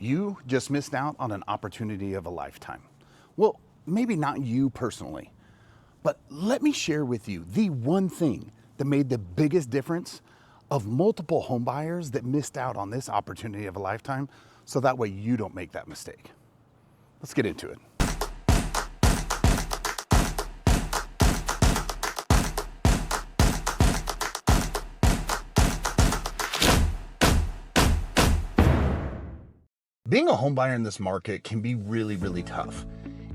You just missed out on an opportunity of a lifetime. Well, maybe not you personally, but let me share with you the one thing that made the biggest difference of multiple home buyers that missed out on this opportunity of a lifetime, so that way you don't make that mistake. Let's get into it. Being a home buyer in this market can be really tough.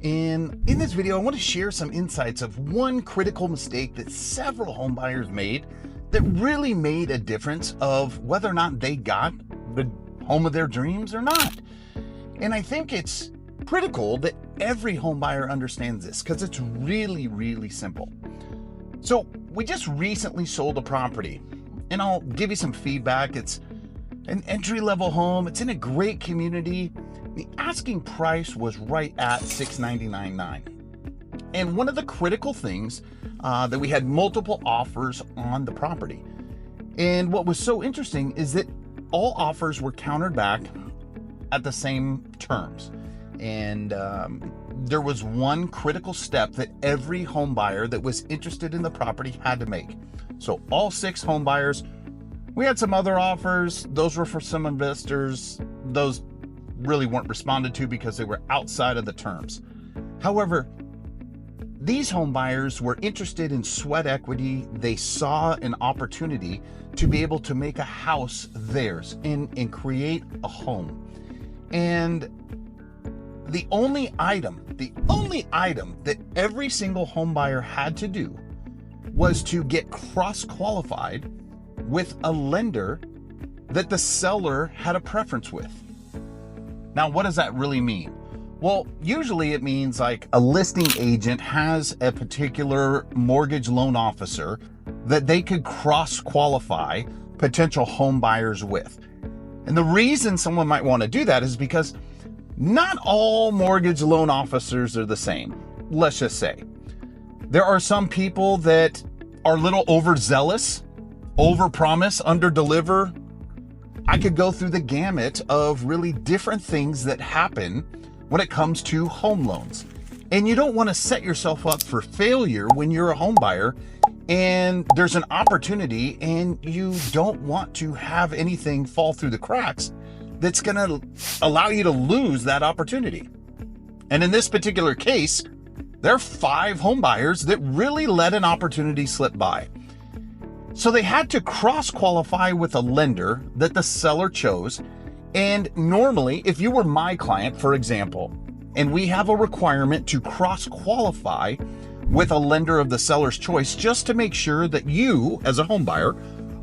And in this video, I want to share some insights of one critical mistake that several home buyers made that really made a difference of whether or not they got the home of their dreams or not. And I think it's critical that every home buyer understands this because it's really simple. So we just recently sold a property, and I'll give you some feedback. It's an entry-level home. It's in a great community. The asking price was right at $699.9. And one of the critical things that we had multiple offers on the property. And what was so interesting is that all offers were countered back at the same terms. And there was one critical step that every home buyer that was interested in the property had to make. So all 6 home buyers, we had some other offers. Those were for some investors. Those really weren't responded to because they were outside of the terms. However, these home buyers were interested in sweat equity. They saw an opportunity to be able to make a house theirs and create a home. And the only item that every single home buyer had to do was to get cross-qualified with a lender that the seller had a preference with. Now, what does that really mean? Well, usually it means like a listing agent has a particular mortgage loan officer that they could cross-qualify potential home buyers with. And the reason someone might want to do that is because not all mortgage loan officers are the same. Let's just say there are some people that are a little overzealous, overpromise, underdeliver. I could go through the gamut of really different things that happen when it comes to home loans. And you don't want to set yourself up for failure when you're a home buyer and there's an opportunity and you don't want to have anything fall through the cracks that's going to allow you to lose that opportunity. And in this particular case, there are 5 home buyers that really let an opportunity slip by. So they had to cross-qualify with a lender that the seller chose. And normally, if you were my client, for example, and we have a requirement to cross-qualify with a lender of the seller's choice just to make sure that you, as a home buyer,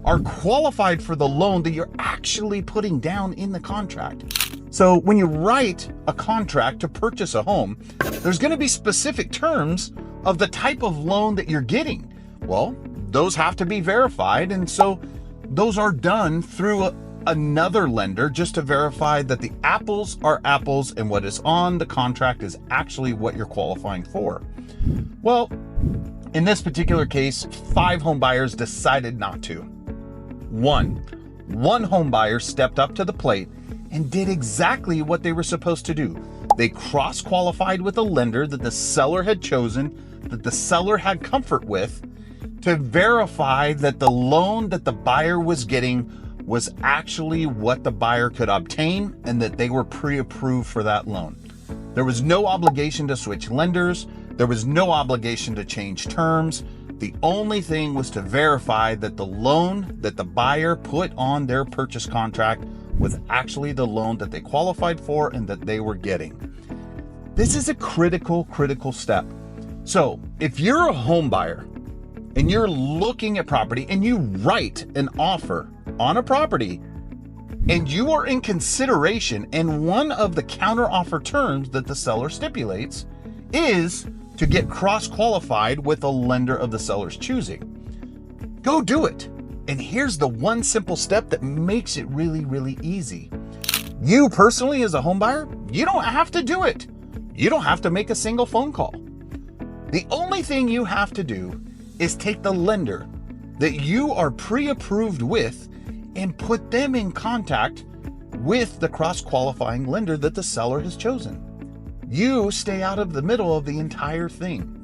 are qualified for the loan that you're actually putting down in the contract. So when you write a contract to purchase a home, there's going to be specific terms of the type of loan that you're getting. Well, those have to be verified, and so those are done through another lender just to verify that the apples are apples and what is on the contract is actually what you're qualifying for. Well, in this particular case, 5 home buyers decided not to. One home buyer stepped up to the plate and did exactly what they were supposed to do. They cross-qualified with a lender that the seller had chosen, that the seller had comfort with, to verify that the loan that the buyer was getting was actually what the buyer could obtain and that they were pre-approved for that loan. There was no obligation to switch lenders. There was no obligation to change terms. The only thing was to verify that the loan that the buyer put on their purchase contract was actually the loan that they qualified for and that they were getting. This is a critical step. So if you're a home buyer and you're looking at property and you write an offer on a property and you are in consideration, and one of the counter offer terms that the seller stipulates is to get cross-qualified with a lender of the seller's choosing, go do it. And here's the one simple step that makes it really easy. You personally, as a home buyer, you don't have to do it. You don't have to make a single phone call. The only thing you have to do is take the lender that you are pre-approved with and put them in contact with the cross-qualifying lender that the seller has chosen. You stay out of the middle of the entire thing.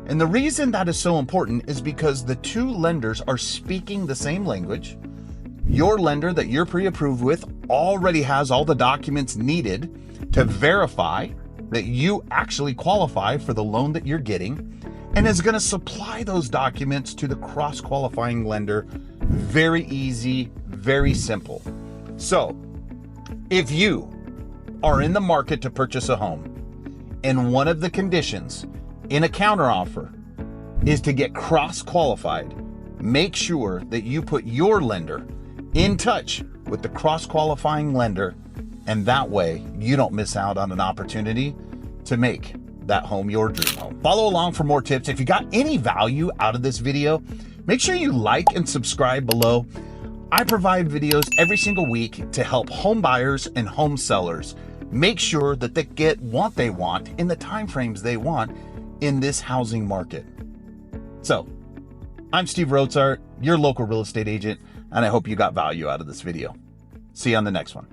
And the reason that is so important is because the two lenders are speaking the same language. Your lender that you're pre-approved with already has all the documents needed to verify that you actually qualify for the loan that you're getting, and is going to supply those documents to the cross-qualifying lender. Very easy, very simple. So if you are in the market to purchase a home, and one of the conditions in a counteroffer is to get cross-qualified, make sure that you put your lender in touch with the cross-qualifying lender, and that way you don't miss out on an opportunity to make that home your dream home. Follow along for more tips. If you got any value out of this video, make sure you like and subscribe below. I provide videos every single week to help home buyers and home sellers make sure that they get what they want in the timeframes they want in this housing market. So, I'm Steve Rotsart, your local real estate agent, and I hope you got value out of this video. See you on the next one.